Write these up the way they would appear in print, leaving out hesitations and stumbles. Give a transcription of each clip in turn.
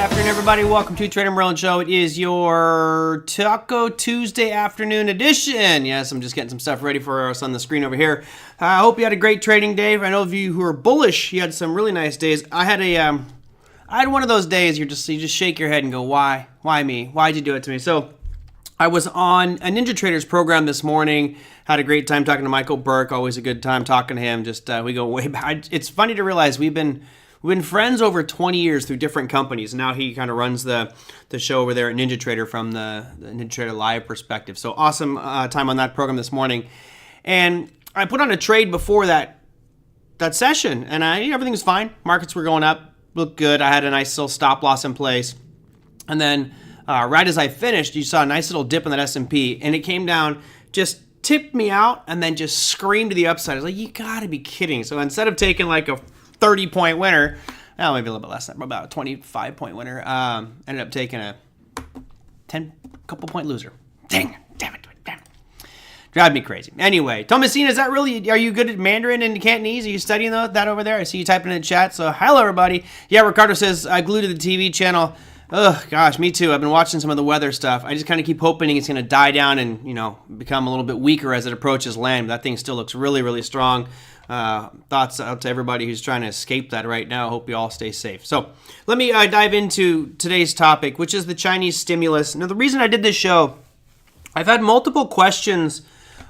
afternoon, everybody. Welcome to Trader Merlin Show. It is your Taco Tuesday afternoon edition. Yes, I'm just getting some stuff ready for us on the screen over here. I hope you had a great trading day. I know of you who are bullish, you had some really nice days. I had one of those days you just shake your head and go, why? Why me? Why'd you do it to me? So I was on a Ninja Traders program this morning. Had a great time talking to Michael Burke. Always a good time talking to him. Just we go way back. It's funny to realize we've been friends over 20 years through different companies. Now he kind of runs the show over there at Ninja Trader from the Ninja Trader Live perspective. So awesome time on that program this morning. And I put on a trade before that session, and everything was fine. Markets were going up, looked good. I had a nice little stop loss in place. And then right as I finished, you saw a nice little dip in that S&P, and it came down, just tipped me out, and then just screamed to the upside. I was like, you gotta be kidding. So instead of taking like a 30-point winner, maybe a little bit less than that, about a 25-point winner, ended up taking a couple-point loser. Damn it. Drive me crazy. Anyway, Thomasina, is that really, are you good at Mandarin and Cantonese? Are you studying that over there? I see you typing in the chat. So, hello, everybody. Yeah, Ricardo says, I glued to the TV channel. Ugh, gosh, me too. I've been watching some of the weather stuff. I just kind of keep hoping it's going to die down and, become a little bit weaker as it approaches land. That thing still looks really, really strong. Thoughts out to everybody who's trying to escape that right now. Hope you all stay safe. So let me dive into today's topic, which is the Chinese stimulus. Now, the reason I did this show, I've had multiple questions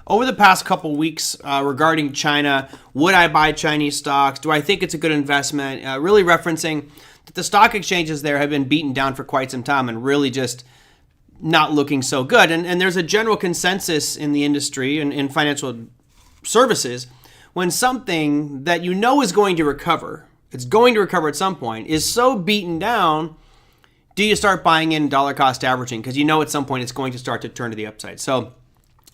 over the past couple weeks regarding China. Would I buy Chinese stocks? Do I think it's a good investment? Really referencing that the stock exchanges there have been beaten down for quite some time and really just not looking so good. And there's a general consensus in the industry and in financial services when something that you know is going to recover, it's going to recover at some point, is so beaten down, do you start buying in dollar cost averaging? Because you know at some point it's going to start to turn to the upside. So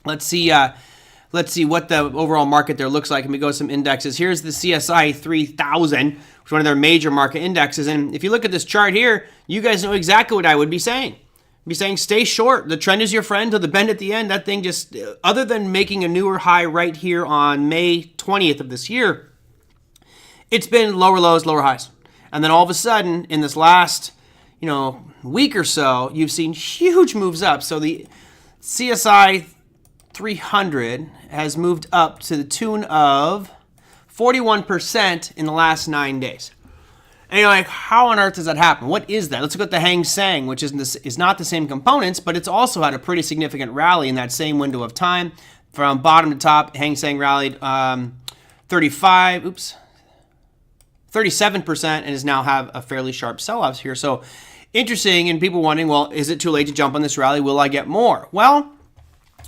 let's see what the overall market there looks like. And we go to some indexes. Here's the CSI 3000, which is one of their major market indexes. And if you look at this chart here, you guys know exactly what I would be saying. Be saying stay short. The trend is your friend till the bend at the end. That thing just, other than making a newer high right here on May 20th of this year, it's been lower lows, lower highs. And then all of a sudden, in this last, week or so, you've seen huge moves up. So the CSI 300 has moved up to the tune of 41% in the last 9 days. And you're like, how on earth does that happen? What is that? Let's look at the Hang Seng, which is not the same components, but it's also had a pretty significant rally in that same window of time. From bottom to top, Hang Seng rallied 37% and is now have a fairly sharp sell-offs here. So interesting, and people wondering, well, is it too late to jump on this rally? Will I get more? Well,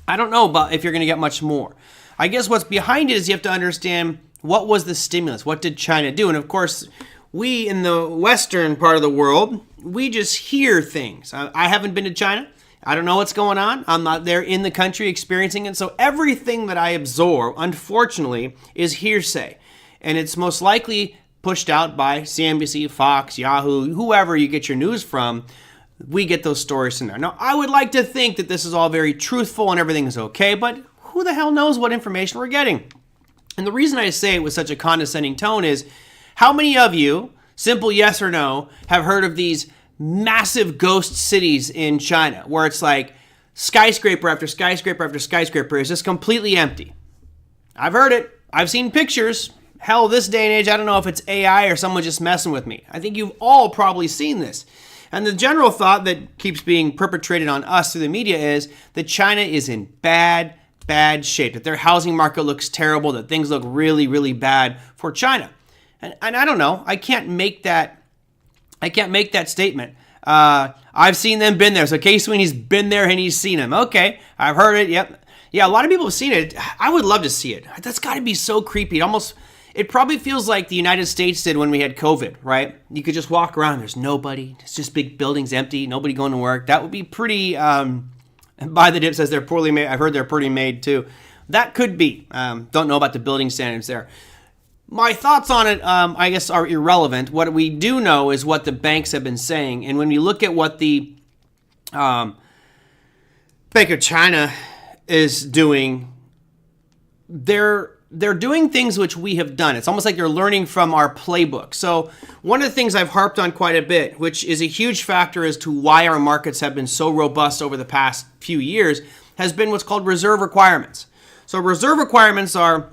I don't know about if you're going to get much more. I guess what's behind it is you have to understand what was the stimulus? What did China do? And of course, we in the Western part of the world, we just hear things. I haven't been to China. I don't know what's going on. I'm not there in the country experiencing it. So everything that I absorb, unfortunately, is hearsay. And it's most likely pushed out by CNBC, Fox, Yahoo, whoever you get your news from. We get those stories in there. Now, I would like to think that this is all very truthful and everything is okay, but who the hell knows what information we're getting? And the reason I say it with such a condescending tone is, how many of you, simple yes or no, have heard of these massive ghost cities in China where it's like skyscraper after skyscraper after skyscraper is just completely empty? I've heard it. I've seen pictures. Hell, this day and age, I don't know if it's AI or someone just messing with me. I think you've all probably seen this. And the general thought that keeps being perpetrated on us through the media is that China is in bad shape, that their housing market looks terrible, that things look really, really bad for China. And I don't know. I can't make that statement. I've seen them, been there. So Case Sweeney's been there and he's seen them. Okay, I've heard it. Yep. Yeah, a lot of people have seen it. I would love to see it. That's got to be so creepy. It probably feels like the United States did when we had COVID, right? You could just walk around. There's nobody. It's just big buildings empty. Nobody going to work. That would be pretty, by the dip says they're poorly made. I've heard they're pretty made too. That could be. Don't know about the building standards there. My thoughts on it, I guess, are irrelevant. What we do know is what the banks have been saying. And when we look at what the Bank of China is doing, they're they're doing things which we have done. It's almost like they're learning from our playbook. So one of the things I've harped on quite a bit, which is a huge factor as to why our markets have been so robust over the past few years, has been what's called reserve requirements. So reserve requirements are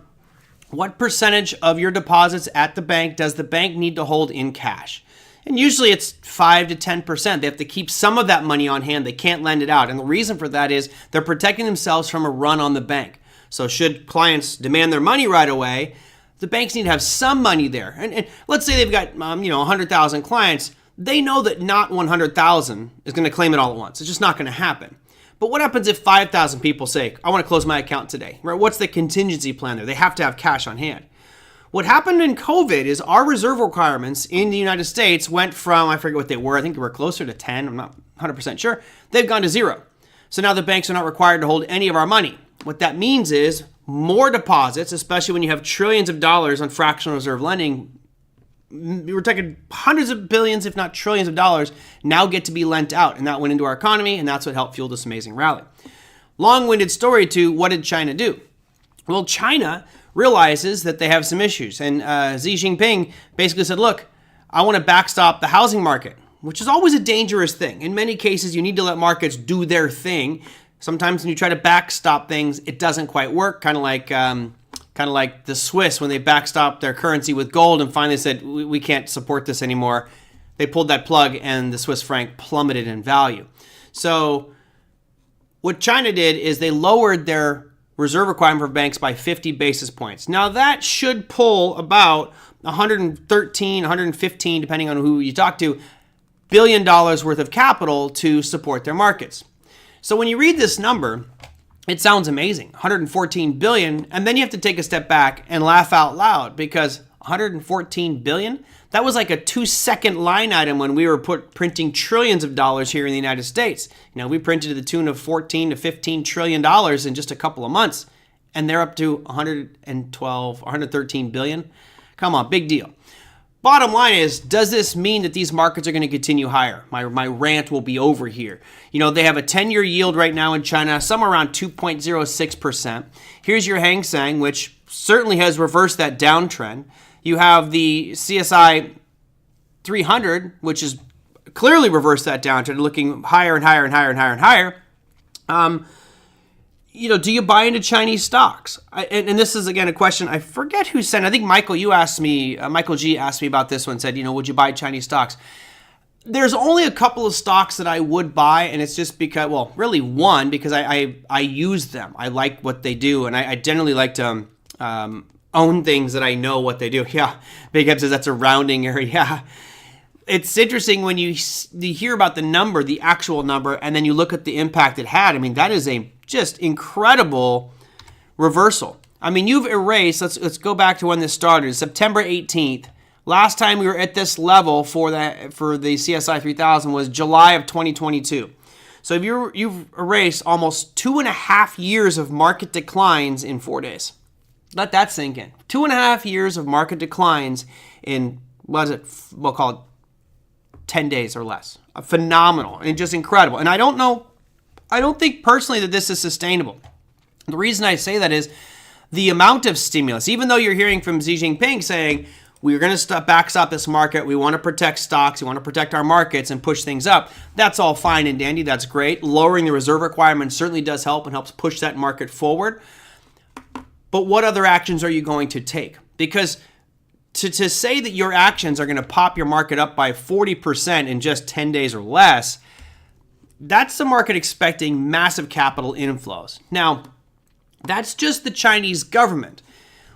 what percentage of your deposits at the bank does the bank need to hold in cash? And usually it's 5 to 10%. They have to keep some of that money on hand. They can't lend it out. And the reason for that is they're protecting themselves from a run on the bank. So should clients demand their money right away, the banks need to have some money there. And let's say they've got 100,000 clients. They know that not 100,000 is going to claim it all at once. It's just not going to happen. But what happens if 5,000 people say, I want to close my account today? Right? What's the contingency plan there? They have to have cash on hand. What happened in COVID is our reserve requirements in the United States went from, I forget what they were, I think they were closer to 10, I'm not 100% sure. They've gone to 0. So now the banks are not required to hold any of our money. What that means is more deposits, especially when you have trillions of dollars on fractional reserve lending, we're talking hundreds of billions, if not trillions of dollars, now get to be lent out. And that went into our economy, and that's what helped fuel this amazing rally. Long-winded story to what did China do? Well, China realizes that they have some issues. And Xi Jinping basically said, look, I want to backstop the housing market, which is always a dangerous thing. In many cases, you need to let markets do their thing. Sometimes when you try to backstop things, it doesn't quite work. Kind of like the Swiss when they backstopped their currency with gold and finally said, we can't support this anymore. They pulled that plug and the Swiss franc plummeted in value. So what China did is they lowered their reserve requirement for banks by 50 basis points. Now that should pull about 113, 115, depending on who you talk to, $1 billion worth of capital to support their markets. So when you read this number, it sounds amazing, 114 billion, and then you have to take a step back and laugh out loud because 114 billion, that was like a 2-second line item when we were printing trillions of dollars here in the United States. We printed to the tune of 14 to 15 trillion dollars in just a couple of months, and they're up to 112, 113 billion. Come on, big deal. Bottom line is, does this mean that these markets are going to continue higher? My rant will be over here. They have a 10-year yield right now in China, somewhere around 2.06%. Here's your Hang Seng, which certainly has reversed that downtrend. You have the CSI 300, which has clearly reversed that downtrend, looking higher and higher and higher and higher and higher. Do you buy into Chinese stocks? And this is, again, a question. I forget who sent it. I think Michael, you asked me, Michael G asked me about this one, said, would you buy Chinese stocks? There's only a couple of stocks that I would buy, and it's just because, well, really one, because I use them. I like what they do, and I generally like to own things that I know what they do. Yeah, Big Eb says that's a rounding area. Yeah. It's interesting when you hear about the number, the actual number, and then you look at the impact it had. I mean, that is a just incredible reversal. I mean, you've erased, let's go back to when this started, September 18th. Last time we were at this level for the CSI 3000 was July of 2022. So if you've erased almost 2.5 years of market declines in 4 days. Let that sink in. 2.5 years of market declines in, we'll call it 10 days or less. Phenomenal and just incredible. And I don't think personally that this is sustainable. The reason I say that is the amount of stimulus, even though you're hearing from Xi Jinping saying, we're going to backstop this market, we want to protect stocks, we want to protect our markets and push things up. That's all fine and dandy. That's great. Lowering the reserve requirement certainly does help and helps push that market forward. But what other actions are you going to take? Because to say that your actions are going to pop your market up by 40% in just 10 days or less, that's the market expecting massive capital inflows. Now, that's just the Chinese government.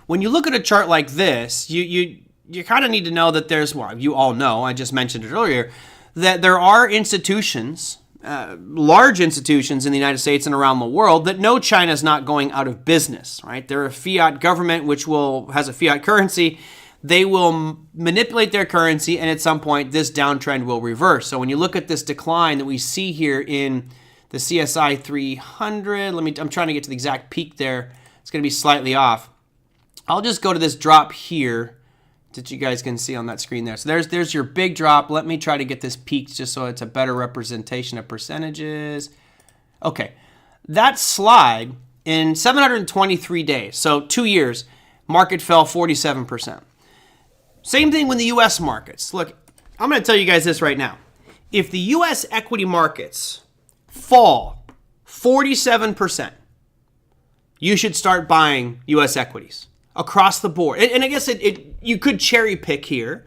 When you look at a chart like this, you kind of need to know that there's, well, you all know, I just mentioned it earlier, that there are institutions, large institutions in the United States and around the world that know China's not going out of business, right? They're a fiat government which has a fiat currency. They will manipulate their currency, and at some point, this downtrend will reverse. So when you look at this decline that we see here in the CSI 300, I'm trying to get to the exact peak there. It's going to be slightly off. I'll just go to this drop here that you guys can see on that screen there. So there's your big drop. Let me try to get this peak just so it's a better representation of percentages. Okay, that slide in 723 days, so 2 years, Market fell 47%. Same thing with the U.S. markets. Look, I'm going to tell you guys this right now. If the U.S. equity markets fall 47%, you should start buying U.S. equities across the board. And I guess you could cherry pick here,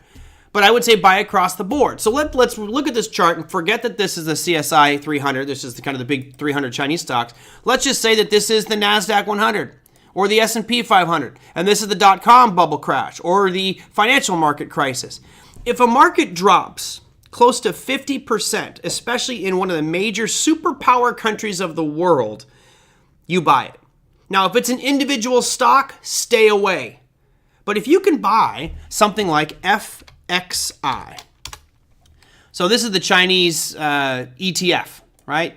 but I would say buy across the board. So let's look at this chart and forget that this is the CSI 300. This is the big 300 Chinese stocks. Let's just say that this is the NASDAQ 100 or the S&P 500, and this is the dot-com bubble crash or the financial market crisis. If a market drops close to 50%, especially in one of the major superpower countries of the world, you buy it. Now, if it's an individual stock, stay away. But if you can buy something like FXI, so this is the Chinese ETF, right?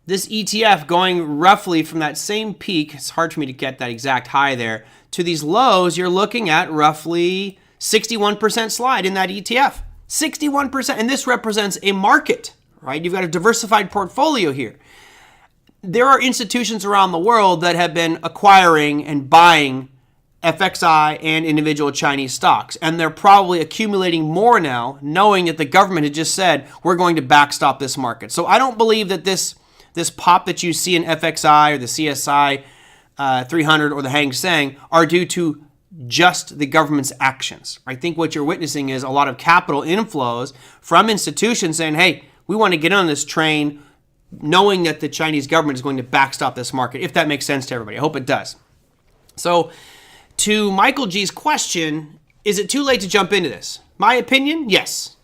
This ETF going roughly from that same peak, it's hard for me to get that exact high there, to these lows, you're looking at roughly 61% slide in that ETF. 61%, and this represents a market, right? You've got a diversified portfolio here. There are institutions around the world that have been acquiring and buying FXI and individual Chinese stocks, and they're probably accumulating more now, knowing that the government had just said, we're going to backstop this market. So I don't believe that this pop that you see in FXI or the CSI 300 or the Hang Seng are due to just the government's actions. I think what you're witnessing is a lot of capital inflows from institutions saying, hey, we want to get on this train, knowing that the Chinese government is going to backstop this market, if that makes sense to everybody. I hope it does. So to Michael G's question, is it too late to jump into this? My opinion, yes.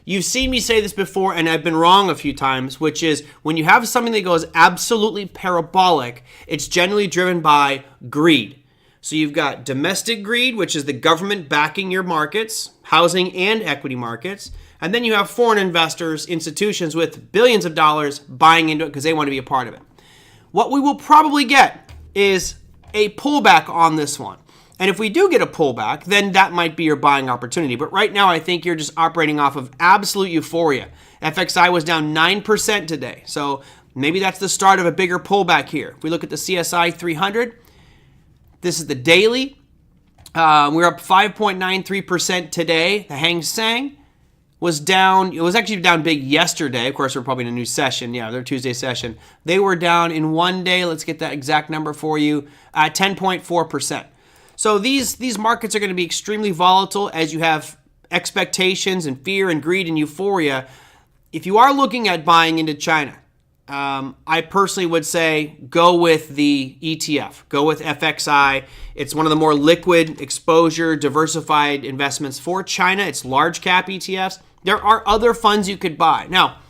You've seen me say this before, and I've been wrong a few times, which is when you have something that goes absolutely parabolic, it's generally driven by greed. So you've got domestic greed, which is the government backing your markets, housing and equity markets. And then you have foreign investors, institutions with billions of dollars buying into it because they want to be a part of it. What we will probably get is a pullback on this one. And if we do get a pullback, then that might be your buying opportunity. But right now, I think you're just operating off of absolute euphoria. FXI was down 9% today. So maybe that's the start of a bigger pullback here. If we look at the CSI 300, this is the daily. We're up 5.93% today. The Hang Seng was down. It was actually down big yesterday. Of course, we're probably in a new session. Yeah, their Tuesday session. They were down in one day. Let's get that exact number for you. 10.4%. So these markets are going to be extremely volatile as you have expectations and fear and greed and euphoria. If you are looking at buying into China, I personally would say go with the ETF. Go with FXI. It's one of the more liquid exposure, diversified investments for China. It's large cap ETFs. There are other funds you could buy. Now,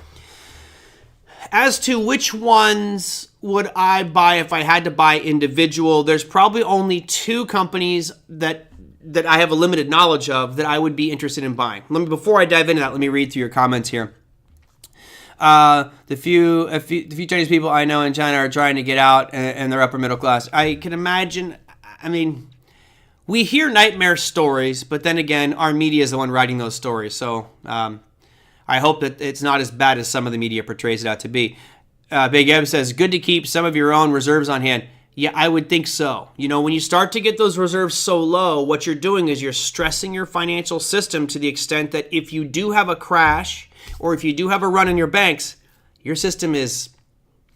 as to which ones would I buy if I had to buy individual, there's probably only two companies that I have a limited knowledge of that I would be interested in buying. Before I dive into that, let me read through your comments here. The few Chinese people I know in China are trying to get out, and they're upper middle class. I can imagine. I mean, we hear nightmare stories, but then again, our media is the one writing those stories. So I hope that it's not as bad as some of the media portrays it out to be. Big Eb says, good to keep some of your own reserves on hand. Yeah, I would think so. You know, when you start to get those reserves so low, what you're doing is you're stressing your financial system to the extent that if you do have a crash or if you do have a run in your banks, your system is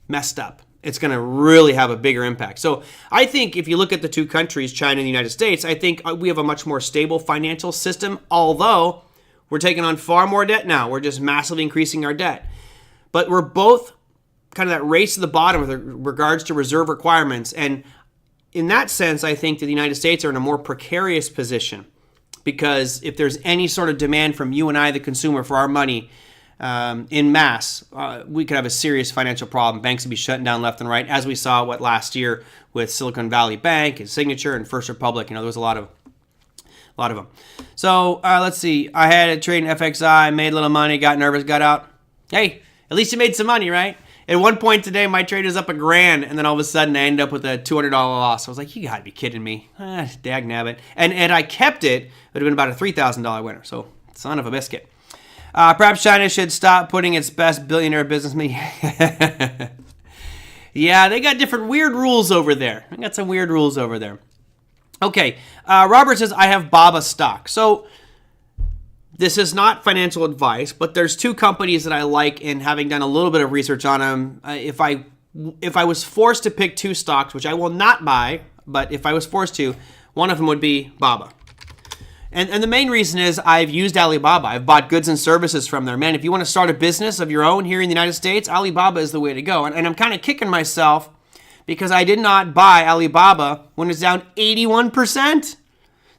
messed up. It's going to really have a bigger impact. So I think if you look at the two countries, China and the United States, I think we have a much more stable financial system, although we're taking on far more debt now. We're just massively increasing our debt. But we're both kind of that race to the bottom with regards to reserve requirements. And in that sense, I think that the United States are in a more precarious position because if there's any sort of demand from you and I, the consumer, for our money in mass, we could have a serious financial problem. Banks would be shutting down left and right, as we saw last year with Silicon Valley Bank and Signature and First Republic. You know, there was a lot of them. So let's see. I had a trade in FXI, made a little money, got nervous, got out. Hey, at least you made some money, right? At one point today, my trade was up $1,000, and then all of a sudden I ended up with a $200 loss. I was like, you gotta be kidding me. Dag nabbit. And I kept it. It would have been about a $3,000 winner. So, son of a biscuit. Perhaps China should stop putting its best billionaire businessman. Yeah, they got different weird rules over there. They got some weird rules over there. Okay, Robert says, I have Baba stock. So this is not financial advice, but there's two companies that I like, and having done a little bit of research on them, if I was forced to pick two stocks, which I will not buy, but if I was forced to, one of them would be Baba. And the main reason is I've used Alibaba. I've bought goods and services from there. Man, if you want to start a business of your own here in the United States, Alibaba is the way to go. And I'm kind of kicking myself because I did not buy Alibaba when it's down 81%.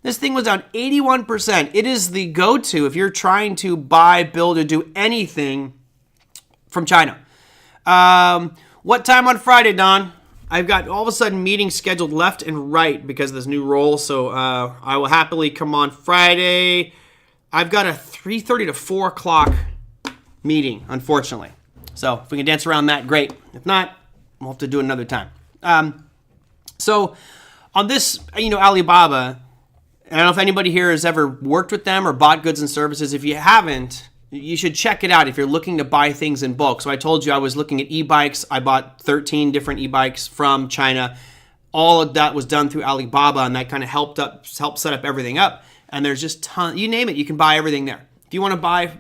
This thing was down 81%. It is the go-to if you're trying to buy, build, or do anything from China. What time on Friday, Don? I've got all of a sudden meetings scheduled left and right because of this new role, so I will happily come on Friday. I've got a 3:30 to 4 o'clock meeting, unfortunately. So if we can dance around that, great. If not, we'll have to do it another time. So on this, Alibaba, I don't know if anybody here has ever worked with them or bought goods and services. If you haven't, you should check it out if you're looking to buy things in bulk. So I told you I was looking at e-bikes. I bought 13 different e-bikes from China. All of that was done through Alibaba, and that kind of helped set up everything up. And there's just tons, you name it, you can buy everything there. If you want to buy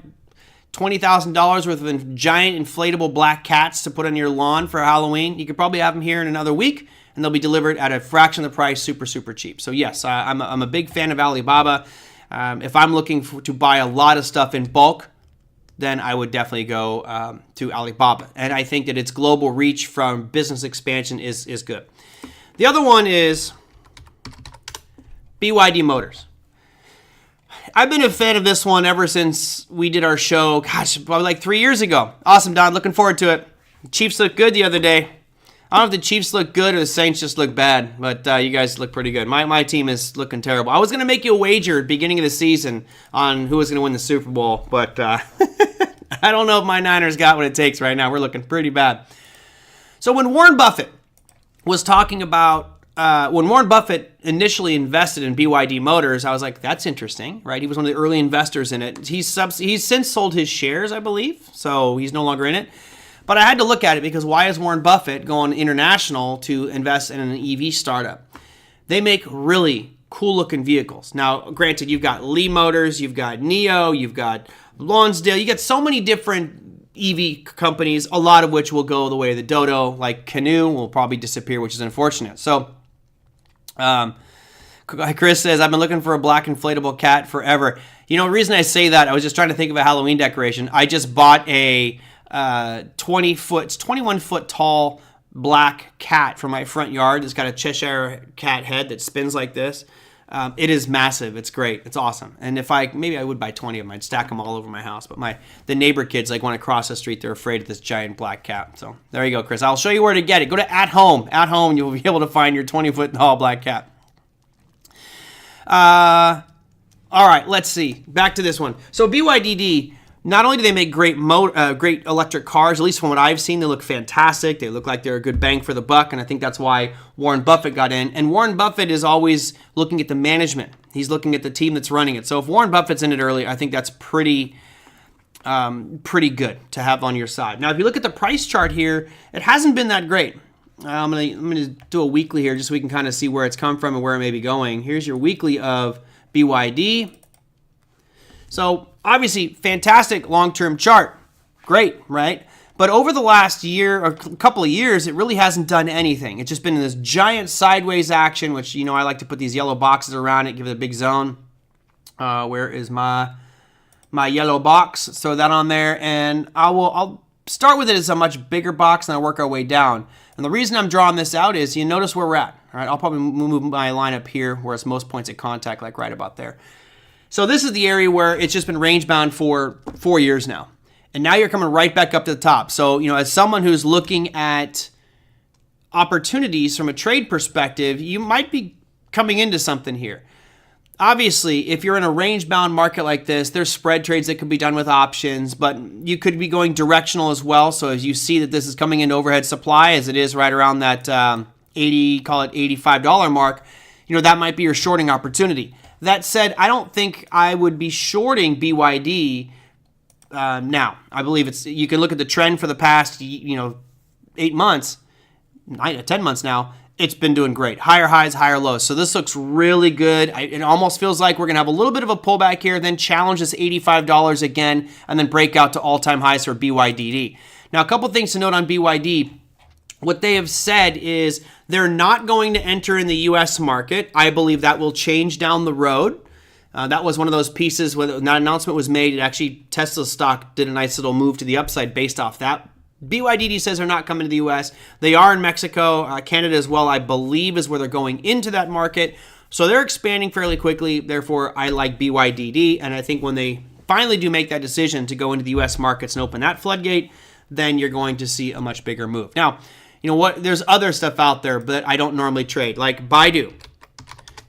$20,000 worth of giant inflatable black cats to put on your lawn for Halloween, you could probably have them here in another week, and they'll be delivered at a fraction of the price, super, super cheap. So yes, I'm a big fan of Alibaba. If I'm looking to buy a lot of stuff in bulk, then I would definitely go to Alibaba. And I think that its global reach from business expansion is good. The other one is BYD Motors. I've been a fan of this one ever since we did our show, probably like 3 years ago. Awesome, Don. Looking forward to it. The Chiefs looked good the other day. I don't know if the Chiefs look good or the Saints just look bad, but you guys look pretty good. My team is looking terrible. I was going to make you a wager at the beginning of the season on who was going to win the Super Bowl, but I don't know if my Niners got what it takes right now. We're looking pretty bad. So when Warren Buffett was talking about, when Warren Buffett initially invested in BYD Motors, I was like, that's interesting, right? He was one of the early investors in it. He's since sold his shares, I believe, so he's no longer in it. But I had to look at it because why is Warren Buffett going international to invest in an EV startup? They make really cool-looking vehicles. Now, granted, you've got Lee Motors, you've got NIO, you've got Lonsdale. You got so many different EV companies, a lot of which will go the way of the dodo. Like Canoe will probably disappear, which is unfortunate. So, Chris says, I've been looking for a black inflatable cat forever. The reason I say that, I was just trying to think of a Halloween decoration. I just bought a 21-foot tall black cat for my front yard. It's got a Cheshire cat head that spins like this. It is massive. It's great. It's awesome. And maybe I would buy 20 of them. I'd stack them all over my house. But the neighbor kids want to cross the street. They're afraid of this giant black cat. So there you go, Chris. I'll show you where to get it. Go to At Home. At Home, you'll be able to find your 20-foot tall black cat. All right, let's see. Back to this one. So BYD, not only do they make great electric cars, at least from what I've seen, they look fantastic. They look like they're a good bang for the buck, and I think that's why Warren Buffett got in. And Warren Buffett is always looking at the management. He's looking at the team that's running it. So if Warren Buffett's in it early, I think that's pretty good to have on your side. Now, if you look at the price chart here, it hasn't been that great. I'm gonna do a weekly here just so we can kind of see where it's come from and where it may be going. Here's your weekly of BYD. So obviously, fantastic long-term chart. Great, right? But over the last year or a couple of years, it really hasn't done anything. It's just been in this giant sideways action, which, I like to put these yellow boxes around it, give it a big zone. Where is my yellow box? Throw that on there, and I'll start with it as a much bigger box, and I'll work our way down. And the reason I'm drawing this out is you notice where we're at. All right, I'll probably move my line up here where it's most points of contact, like right about there. So this is the area where it's just been range bound for 4 years now. And now you're coming right back up to the top. So, as someone who's looking at opportunities from a trade perspective, you might be coming into something here. Obviously, if you're in a range bound market like this, there's spread trades that could be done with options, but you could be going directional as well. So as you see that this is coming into overhead supply, as it is right around that call it $85 mark, that might be your shorting opportunity. That said, I don't think I would be shorting BYD now. I believe you can look at the trend for the past 8 months, 10 months now, it's been doing great. Higher highs, higher lows. So this looks really good. It almost feels like we're going to have a little bit of a pullback here, then challenge this $85 again, and then break out to all-time highs for BYDD. Now, a couple things to note on BYD. What they have said is they're not going to enter in the U.S. market. I believe that will change down the road. That was one of those pieces where that announcement was made. Actually, Tesla stock did a nice little move to the upside based off that. BYD says they're not coming to the U.S. They are in Mexico, Canada as well, I believe, is where they're going into that market. So they're expanding fairly quickly. Therefore, I like BYDD. And I think when they finally do make that decision to go into the U.S. markets and open that floodgate, then you're going to see a much bigger move. Now, you know what? There's other stuff out there that I don't normally trade, like Baidu.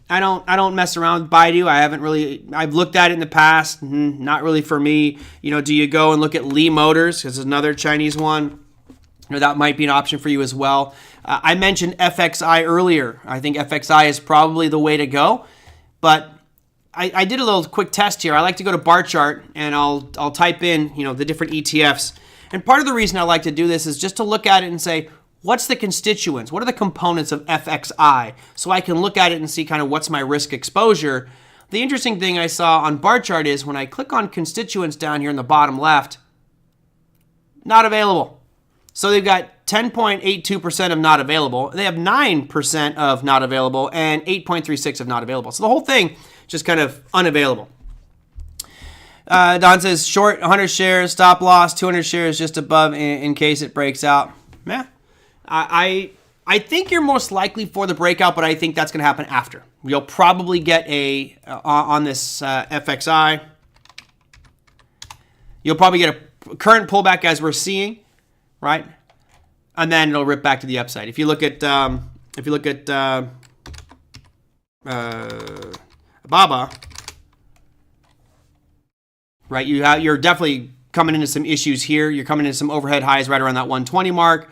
I don't mess around with Baidu. I've looked at it in the past. Not really for me. You know, do you go and look at Li Motors? Because it's another Chinese one. You know, that might be an option for you as well. I mentioned FXI earlier. I think FXI is probably the way to go. But I did a little quick test here. I like to go to bar chart and I'll type in, you know, the different ETFs. And part of the reason I like to do this is just to look at it and say, what's the constituents? What are the components of FXI? So I can look at it and see kind of what's my risk exposure. The interesting thing I saw on bar chart is when I click on constituents down here in the bottom left, not available. So they've got 10.82% of not available. They have 9% of not available and 8.36 of not available. So the whole thing just kind of unavailable. Don says short 100 shares, stop loss, 200 shares just above in case it breaks out. Yeah. I think you're most likely for the breakout, but I think that's going to happen after. You'll probably get on this FXI. You'll probably get a current pullback as we're seeing, right? And then it'll rip back to the upside. If you look at Baba, right? You're definitely coming into some issues here. You're coming into some overhead highs right around that 120 mark.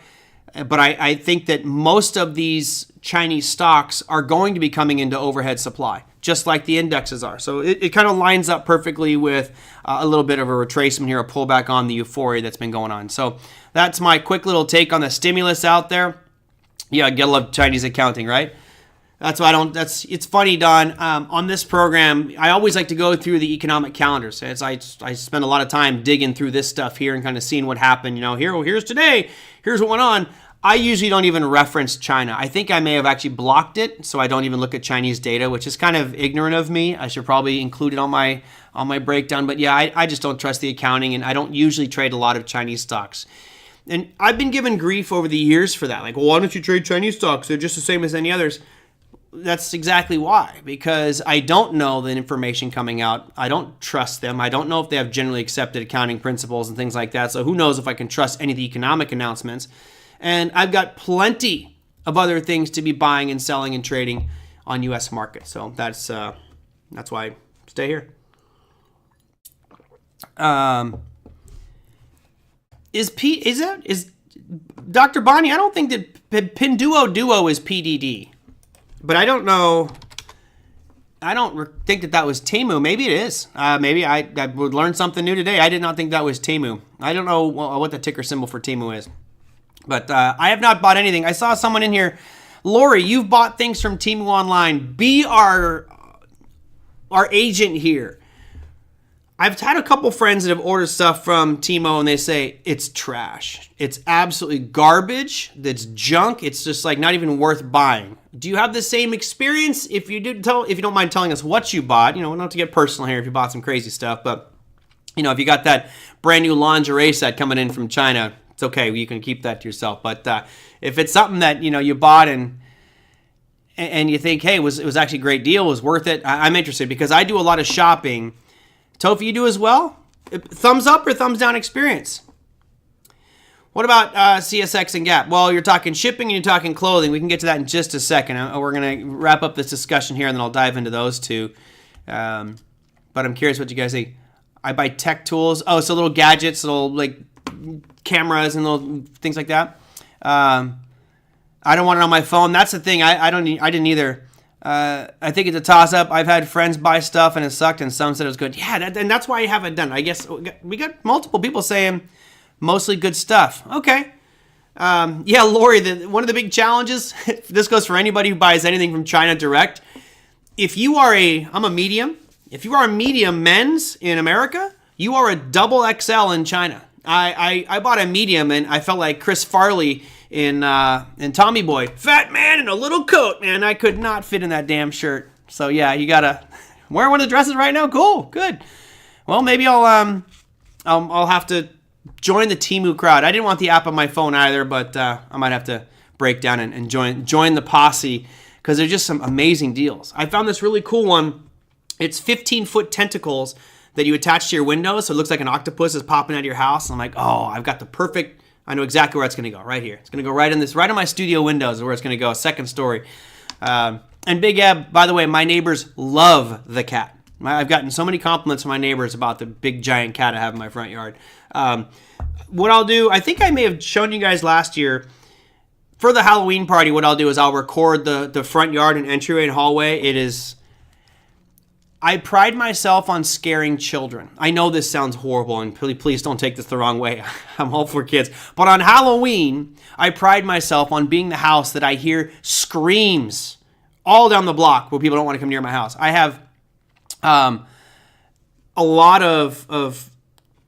But I think that most of these Chinese stocks are going to be coming into overhead supply, just like the indexes are. So it kind of lines up perfectly with a little bit of a retracement here, a pullback on the euphoria that's been going on. So that's my quick little take on the stimulus out there. Yeah, I gotta love Chinese accounting, right? That's why it's funny, Don. On this program, I always like to go through the economic calendars. As I spend a lot of time digging through this stuff here and kind of seeing what happened. You know, here's today. Here's what went on. I usually don't even reference China. I think I may have actually blocked it, so I don't even look at Chinese data, which is kind of ignorant of me. I should probably include it on my breakdown. But yeah, I just don't trust the accounting, and I don't usually trade a lot of Chinese stocks. And I've been given grief over the years for that. Like, well, why don't you trade Chinese stocks? They're just the same as any others. That's exactly why, because I don't know the information coming out. I don't trust them. I don't know if they have generally accepted accounting principles and things like that. So who knows if I can trust any of the economic announcements. And I've got plenty of other things to be buying and selling and trading on U.S. markets. So that's why I stay here. Is Dr. Bonnie? I don't think that Pinduoduo is PDD. But I don't know. I don't think that was Temu. Maybe it is. Maybe I would learn something new today. I did not think that was Temu. I don't know what the ticker symbol for Temu is. But I have not bought anything. I saw someone in here. Lori, you've bought things from Temu online. Be our agent here. I've had a couple friends that have ordered stuff from Temu and they say it's trash. It's absolutely garbage. That's junk. It's just like not even worth buying. Do you have the same experience? If you don't mind telling us what you bought, you know, not to get personal here if you bought some crazy stuff, but you know, if you got that brand new lingerie set coming in from China, it's okay. You can keep that to yourself. But if it's something that, you know, you bought and you think, hey, it was actually a great deal, it was worth it, I'm interested because I do a lot of shopping. Toph, you do as well? Thumbs up or thumbs down experience? What about CSX and Gap? Well, you're talking shipping and you're talking clothing. We can get to that in just a second. We're going to wrap up this discussion here, and then I'll dive into those two. But I'm curious what you guys think. I buy tech tools. Oh, so little gadgets, little like cameras and little things like that. I don't want it on my phone. That's the thing. I didn't either. I think it's a toss-up. I've had friends buy stuff and it sucked, and some said it was good. Yeah, and that's why I haven't done it. I guess we got multiple people saying mostly good stuff. Okay. Yeah, Lori, one of the big challenges, this goes for anybody who buys anything from China direct. If you are I'm a medium. If you are a medium men's in America, you are a double XL in China. I bought a medium and I felt like Chris Farley in Tommy Boy. Fat man in a little coat, man. I could not fit in that damn shirt. So yeah, you gotta wear one of the dresses right now. Cool, good. Well, maybe I'll have to join the Temu crowd. I didn't want the app on my phone either, but I might have to break down and join the posse because there's just some amazing deals. I found this really cool one. It's 15-foot tentacles that you attach to your windows, so it looks like an octopus is popping out of your house. And I'm like, oh, I've got the perfect. I know exactly where it's going to go. Right here. It's going to go right in my studio windows is where it's going to go. Second story. And Big Eb, by the way, my neighbors love the cat. I've gotten so many compliments from my neighbors about the big giant cat I have in my front yard. What I'll do, I think I may have shown you guys last year, for the Halloween party, what I'll do is I'll record the front yard and entryway and hallway. I pride myself on scaring children. I know this sounds horrible, and please don't take this the wrong way. I'm all for kids. But on Halloween, I pride myself on being the house that I hear screams all down the block where people don't want to come near my house. I have a lot of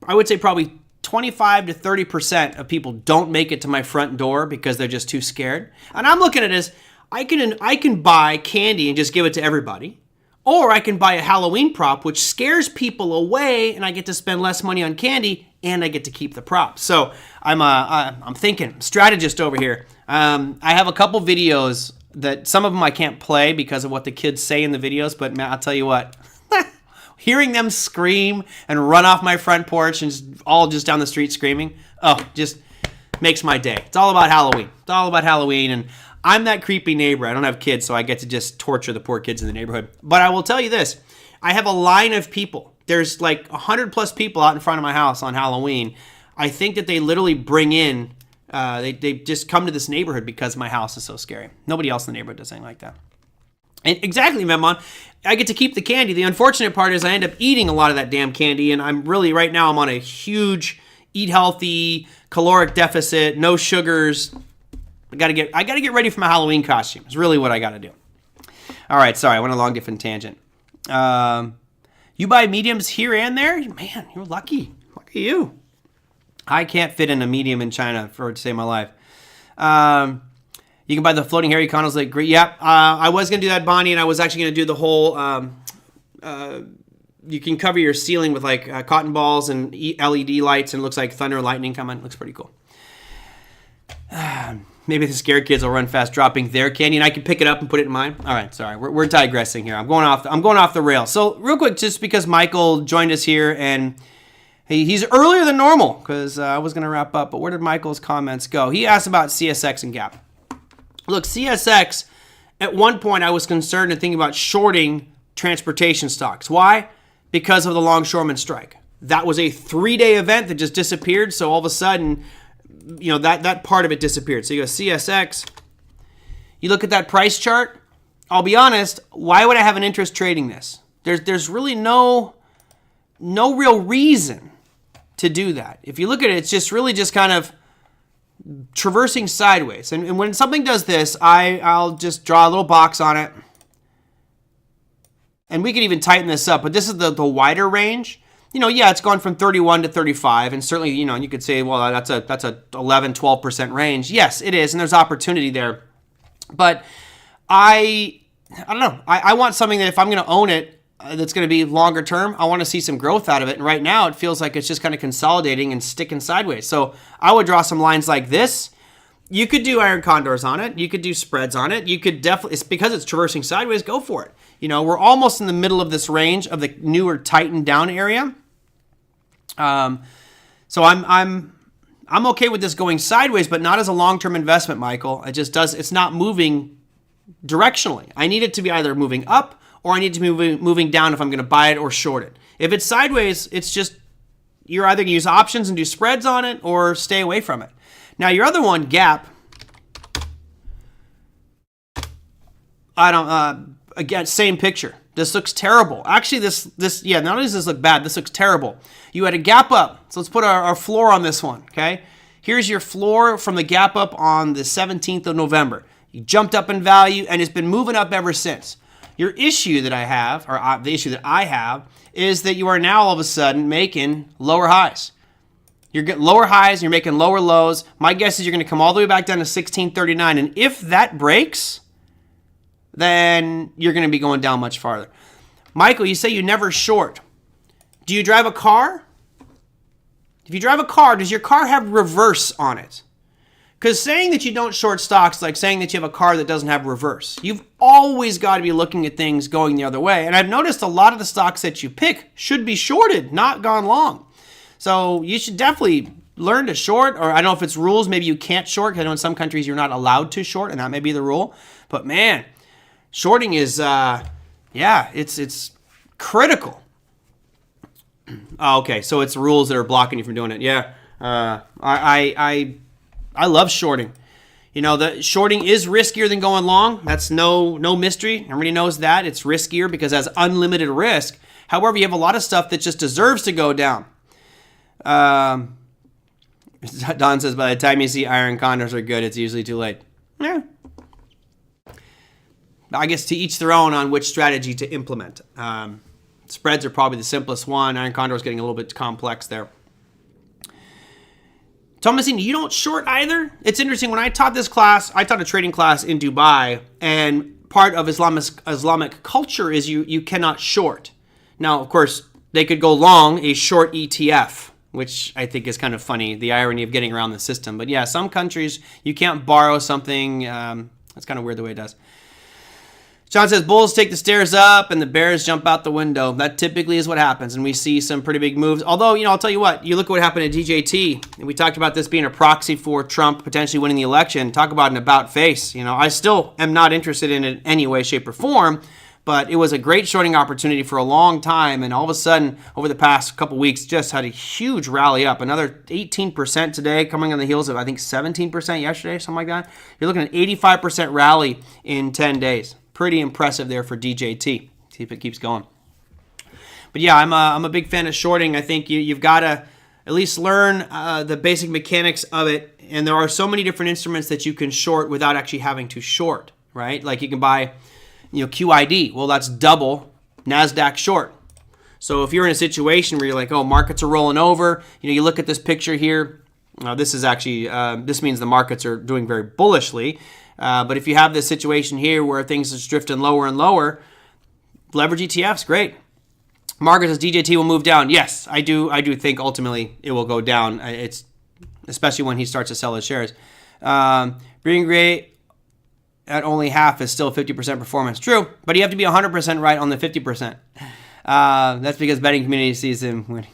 I would say probably 25 to 30% of people don't make it to my front door because they're just too scared. And I'm looking at it as I can buy candy and just give it to everybody. Or I can buy a Halloween prop, which scares people away, and I get to spend less money on candy, and I get to keep the prop. So I'm thinking, strategist over here. I have a couple videos that some of them I can't play because of what the kids say in the videos, but man, I'll tell you what, hearing them scream and run off my front porch and all just down the street screaming, just makes my day. It's all about Halloween. It's all about Halloween, and I'm that creepy neighbor. I don't have kids, so I get to just torture the poor kids in the neighborhood. But I will tell you this. I have a line of people. There's like 100 plus people out in front of my house on Halloween. I think that they literally bring in, they just come to this neighborhood because my house is so scary. Nobody else in the neighborhood does anything like that. And exactly, Memon. I get to keep the candy. The unfortunate part is I end up eating a lot of that damn candy, and I'm really, right now, I'm on a huge eat healthy, caloric deficit, no sugars. I gotta get ready for my Halloween costume. It's really what I gotta do. All right, sorry, I went a long different tangent. You buy mediums here and there? Man, you're lucky. Lucky you. I can't fit in a medium in China to save my life. You can buy the floating hairy condos like great. Yep. I was gonna do that, Bonnie, and I was actually gonna do the whole. You can cover your ceiling with like cotton balls and LED lights, and it looks like thunder and lightning coming. It looks pretty cool. Maybe the scared kids will run fast, dropping their candy, and I can pick it up and put it in mine. All right, sorry, we're digressing here. I'm going off the rail. So real quick, just because Michael joined us here, and he's earlier than normal because I was going to wrap up. But where did Michael's comments go? He asked about CSX and Gap. Look, CSX. At one point, I was concerned and thinking about shorting transportation stocks. Why? Because of the longshoreman strike. That was a 3-day event that just disappeared. So all of a sudden, that part of it disappeared. So you go CSX, you look at that price chart. I'll be honest, why would I have an interest trading this? There's really no real reason to do that. If you look at it, it's just really just kind of traversing sideways. And when something does this, I'll just draw a little box on it. And we can even tighten this up, but this is the wider range. It's gone from 31 to 35, and certainly, you could say, well, that's a 11, 12% range. Yes, it is, and there's opportunity there. But I don't know. I want something that if I'm going to own it, that's going to be longer term, I want to see some growth out of it. And right now, it feels like it's just kind of consolidating and sticking sideways. So I would draw some lines like this. You could do iron condors on it. You could do spreads on it. You could definitely, it's because it's traversing sideways, go for it. We're almost in the middle of this range of the newer tightened down area. So I'm okay with this going sideways, but not as a long-term investment, Michael. It's not moving directionally. I need it to be either moving up or I need to be moving down if I'm going to buy it or short it. If it's sideways, it's just, you're either going to use options and do spreads on it or stay away from it. Now your other one, Gap, again, same picture. This looks terrible. Actually, not only does this look bad, this looks terrible. You had a gap up. So let's put our floor on this one, okay? Here's your floor from the gap up on the 17th of November. You jumped up in value, and it's been moving up ever since. Your issue that I have, or the issue that I have, is that you are now all of a sudden making lower highs. You're getting lower highs, and you're making lower lows. My guess is you're going to come all the way back down to 1639, and if that breaks, then you're going to be going down much farther. Michael, you say you never short. Do you drive a car? If you drive a car, does your car have reverse on it? Because saying that you don't short stocks is like saying that you have a car that doesn't have reverse. You've always got to be looking at things going the other way. And I've noticed a lot of the stocks that you pick should be shorted, not gone long. So you should definitely learn to short, or I don't know if it's rules. Maybe you can't short, because I know in some countries you're not allowed to short, and that may be the rule. But man, shorting is, it's critical. Oh, okay, so it's rules that are blocking you from doing it. Yeah, I love shorting. You know, the shorting is riskier than going long. That's no mystery. Everybody knows that. It's riskier because it has unlimited risk. However, you have a lot of stuff that just deserves to go down. Don says, by the time you see iron condors are good, it's usually too late. Yeah. I guess to each their own on which strategy to implement. Spreads are probably the simplest one. Iron condor is getting a little bit complex there. Thomasine, you don't short either? It's interesting. When I taught this class, I taught a trading class in Dubai, and part of Islamic culture is you cannot short. Now, of course, they could go long a short ETF, which I think is kind of funny, the irony of getting around the system. But yeah, some countries, you can't borrow something. That's kind of weird the way it does. John says, bulls take the stairs up and the bears jump out the window. That typically is what happens, and we see some pretty big moves. Although, I'll tell you what, you look at what happened at DJT, and we talked about this being a proxy for Trump potentially winning the election. Talk about an about face. I still am not interested in it in any way, shape, or form, but it was a great shorting opportunity for a long time, and all of a sudden, over the past couple weeks, just had a huge rally up. Another 18% today, coming on the heels of, I think, 17% yesterday, something like that. You're looking at 85% rally in 10 days. Pretty impressive there for DJT. See if it keeps going. But yeah, I'm a big fan of shorting. I think you've got to at least learn the basic mechanics of it. And there are so many different instruments that you can short without actually having to short, right? Like you can buy, QID. Well, that's double NASDAQ short. So if you're in a situation where you're like, oh, markets are rolling over, you look at this picture here. This is actually, this means the markets are doing very bullishly. But if you have this situation here where things are drifting lower and lower, leverage ETFs, great. Margaret says DJT will move down. Yes, I do think ultimately it will go down. It's especially when he starts to sell his shares. Being great at only half is still 50% performance. True, but you have to be 100% right on the 50%. That's because betting community sees him winning.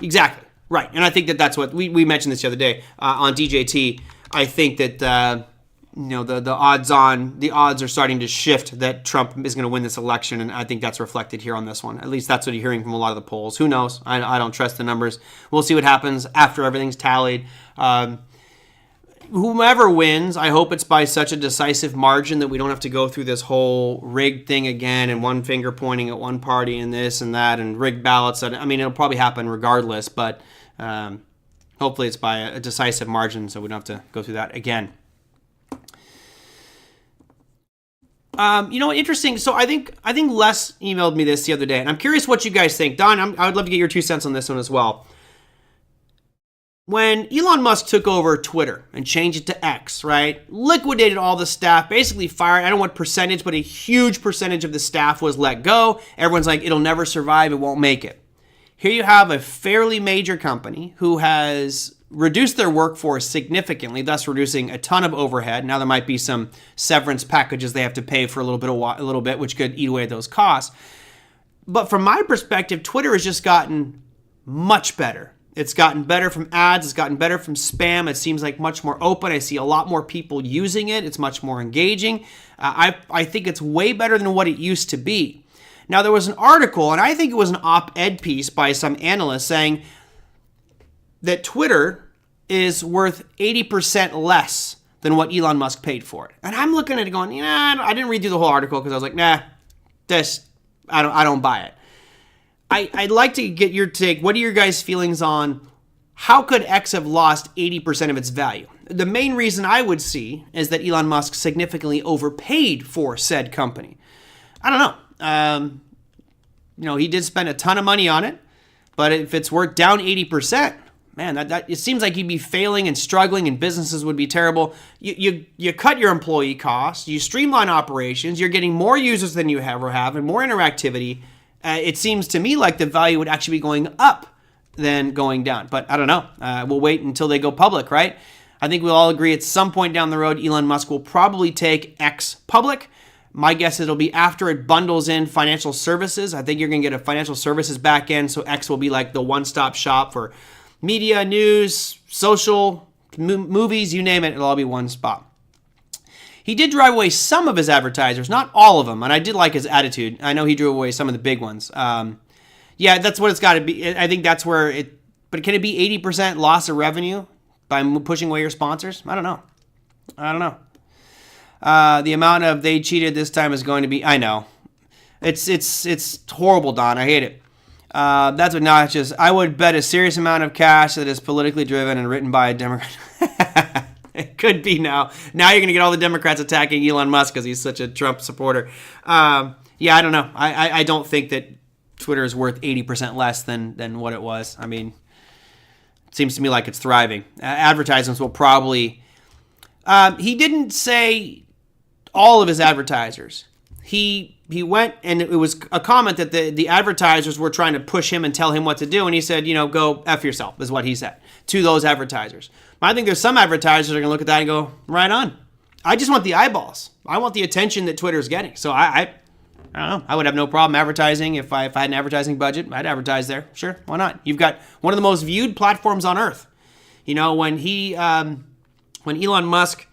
Exactly, right. And I think that's what we mentioned this the other day on DJT. I think that the odds are starting to shift that Trump is going to win this election, and I think that's reflected here on this one. At least that's what you're hearing from a lot of the polls. Who knows? I don't trust the numbers. We'll see what happens after everything's tallied. Whomever wins, I hope it's by such a decisive margin that we don't have to go through this whole rigged thing again and one finger pointing at one party and this and that and rigged ballots. I mean, it'll probably happen regardless, but hopefully it's by a decisive margin so we don't have to go through that again. Interesting. So I think Les emailed me this the other day, and I'm curious what you guys think. Don, I would love to get your 2 cents on this one as well. When Elon Musk took over Twitter and changed it to X, right, liquidated all the staff, basically fired, I don't know what percentage, but a huge percentage of the staff was let go. Everyone's like, it'll never survive, it won't make it. Here you have a fairly major company who has reduced their workforce significantly, thus reducing a ton of overhead. Now there might be some severance packages they have to pay for a little bit, which could eat away at those costs. But from my perspective, Twitter has just gotten much better. It's gotten better from ads. It's gotten better from spam. It seems like much more open. I see a lot more people using it. It's much more engaging. I think it's way better than what it used to be. Now, there was an article, and I think it was an op-ed piece by some analyst saying that Twitter is worth 80% less than what Elon Musk paid for it. And I'm looking at it going, I didn't read through the whole article because I was like, I don't buy it. I'd like to get your take. What are your guys' feelings on how could X have lost 80% of its value? The main reason I would see is that Elon Musk significantly overpaid for said company. I don't know. He did spend a ton of money on it, but if it's worth down 80%, man, that it seems like you'd be failing and struggling, and businesses would be terrible. You cut your employee costs, you streamline operations, you're getting more users than you ever have, and more interactivity. It seems to me like the value would actually be going up than going down. But I don't know. We'll wait until they go public, right? I think we'll all agree at some point down the road, Elon Musk will probably take X public. My guess is it'll be after it bundles in financial services. I think you're going to get a financial services back end, so X will be like the one-stop shop for media, news, social, movies, you name it. It'll all be one spot. He did drive away some of his advertisers, not all of them, and I did like his attitude. I know he drove away some of the big ones. Yeah, that's what it's got to be. I think that's where it... But can it be 80% loss of revenue by pushing away your sponsors? I don't know. The amount of they cheated this time is going to be... I know. It's horrible, Don. I hate it. That's what not just... I would bet a serious amount of cash that is politically driven and written by a Democrat. It could be now. Now you're going to get all the Democrats attacking Elon Musk because he's such a Trump supporter. Yeah, I don't know. I don't think that Twitter is worth 80% less than what it was. I mean, it seems to me like it's thriving. Advertisements will probably... he didn't say all of his advertisers. He went, and it was a comment that the advertisers were trying to push him and tell him what to do, and he said, go F yourself, is what he said to those advertisers. I think there's some advertisers that are going to look at that and go, right on. I just want the eyeballs. I want the attention that Twitter's getting. So I don't know. I would have no problem advertising. If I had an advertising budget, I'd advertise there. Sure, why not? You've got one of the most viewed platforms on earth. When Elon Musk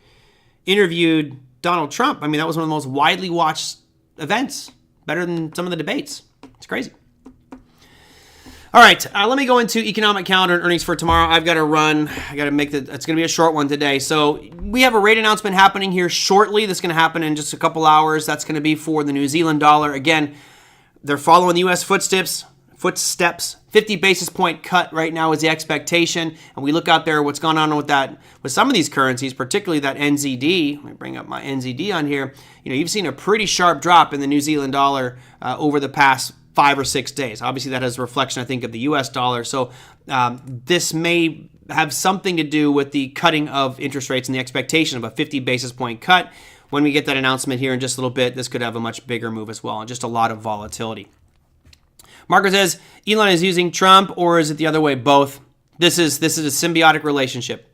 interviewed Donald Trump, I mean, that was one of the most widely watched events, better than some of the debates. It's crazy. All right, let me go into economic calendar and earnings for tomorrow. I've got to run. I got to it's going to be a short one today. So we have a rate announcement happening here shortly. That's going to happen in just a couple hours. That's going to be for the New Zealand dollar. Again, they're following the U.S. footsteps. 50 basis point cut right now is the expectation. And we look out there, what's going on with that, with some of these currencies, particularly that NZD. Let me bring up my NZD on here. You've seen a pretty sharp drop in the New Zealand dollar over the past 5 or 6 days. Obviously, that has a reflection, I think, of the U.S. dollar. So this may have something to do with the cutting of interest rates and the expectation of a 50 basis point cut. When we get that announcement here in just a little bit, this could have a much bigger move as well, and just a lot of volatility. Marco says, Elon is using Trump, or is it the other way? Both. This is a symbiotic relationship.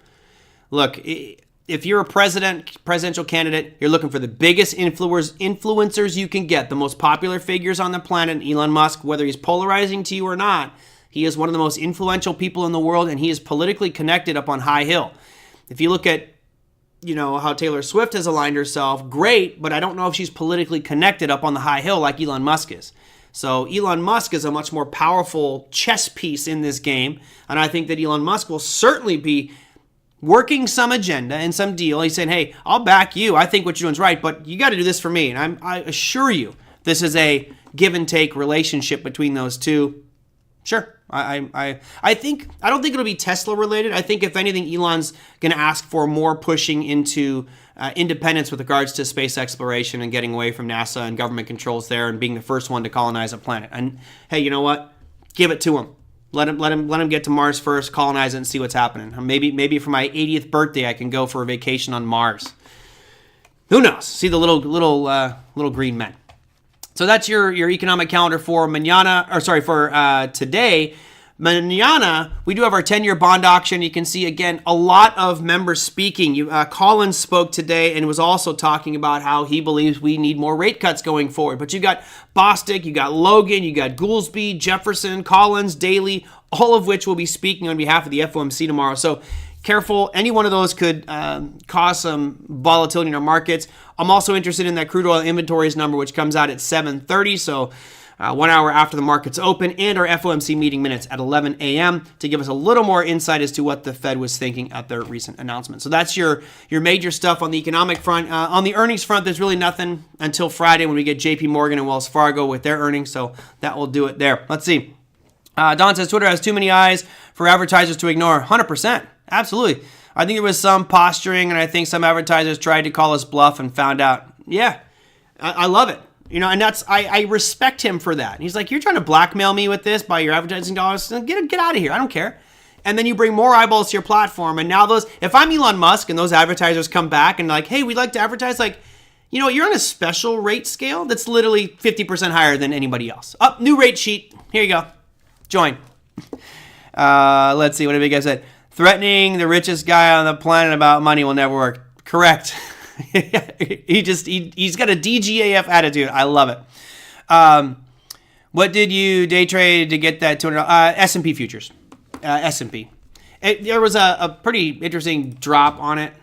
Look, if you're a presidential candidate, you're looking for the biggest influencers you can get, the most popular figures on the planet. Elon Musk, whether he's polarizing to you or not, he is one of the most influential people in the world, and he is politically connected up on high hill. If you look at, how Taylor Swift has aligned herself, great, but I don't know if she's politically connected up on the high hill like Elon Musk is. So Elon Musk is a much more powerful chess piece in this game, and I think that Elon Musk will certainly be working some agenda and some deal. He's saying, hey, I'll back you. I think what you're doing is right, but you got to do this for me. And I assure you, this is a give and take relationship between those two. Sure. I don't think it'll be Tesla related. I think if anything, Elon's going to ask for more pushing into independence with regards to space exploration and getting away from NASA and government controls there and being the first one to colonize a planet. And hey, you know what? Give it to him. Let him get to Mars first, colonize it, and see what's happening. Maybe for my 80th birthday, I can go for a vacation on Mars. Who knows? See the little green men. So that's your economic calendar for today. Mañana, we do have our 10-year bond auction. You can see, again, a lot of members speaking. Collins spoke today and was also talking about how he believes we need more rate cuts going forward. But you got Bostic, you got Logan, you got Goolsbee, Jefferson, Collins, Daly, all of which will be speaking on behalf of the FOMC tomorrow. So careful. Any one of those could cause some volatility in our markets. I'm also interested in that crude oil inventories number, which comes out at 7:30. So 1 hour after the markets open, and our FOMC meeting minutes at 11 a.m. to give us a little more insight as to what the Fed was thinking at their recent announcement. So that's your major stuff on the economic front. On the earnings front, there's really nothing until Friday when we get JP Morgan and Wells Fargo with their earnings. So that will do it there. Let's see. Don says Twitter has too many eyes for advertisers to ignore. 100%. Absolutely. I think there was some posturing, and I think some advertisers tried to call us bluff and found out. Yeah, I love it. You know, and that's I respect him for that. He's like, you're trying to blackmail me with this by your advertising dollars. Get out of here. I don't care. And then you bring more eyeballs to your platform. And now if I'm Elon Musk and those advertisers come back and like, hey, we'd like to advertise, like, you know, you're on a special rate scale that's literally 50% higher than anybody else. Up, new rate sheet. Here you go. Join. Let's see. What did you guys say? Threatening the richest guy on the planet about money will never work. Correct. He's got a DGAF attitude. I love it. What did you day trade to get that $200? S&P futures. S&P. There was a pretty interesting drop on it,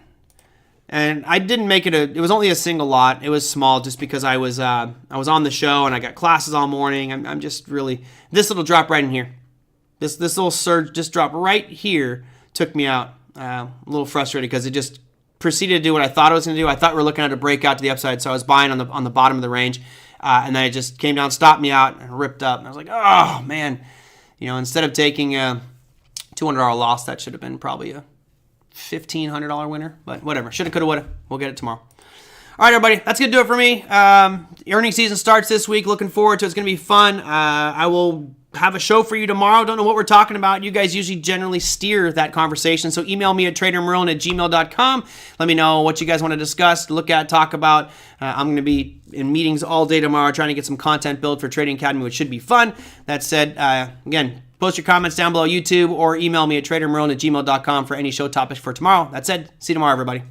and I didn't make it it was only a single lot. It was small just because I was on the show and I got classes all morning. I'm just really, this little drop right in here. This little surge just dropped right here took me out. A little frustrated because it just proceeded to do what I thought it was going to do. I thought we were looking at a breakout to the upside, so I was buying on the bottom of the range, and then it just came down, stopped me out, and ripped up. And I was like, oh man, you know, instead of taking a $200 loss, that should have been probably a $1,500 winner. But whatever, shoulda, coulda, woulda. We'll get it tomorrow. All right, everybody, that's going to do it for me. Earnings season starts this week. Looking forward to it. It's going to be fun. I will have a show for you tomorrow. Don't know what we're talking about. You guys usually generally steer that conversation. So email me at tradermerlin@gmail.com. Let me know what you guys want to discuss, look at, talk about. I'm going to be in meetings all day tomorrow trying to get some content built for Trading Academy, which should be fun. That said, again, post your comments down below YouTube or email me at tradermerlin@gmail.com for any show topics for tomorrow. That said, see you tomorrow, everybody.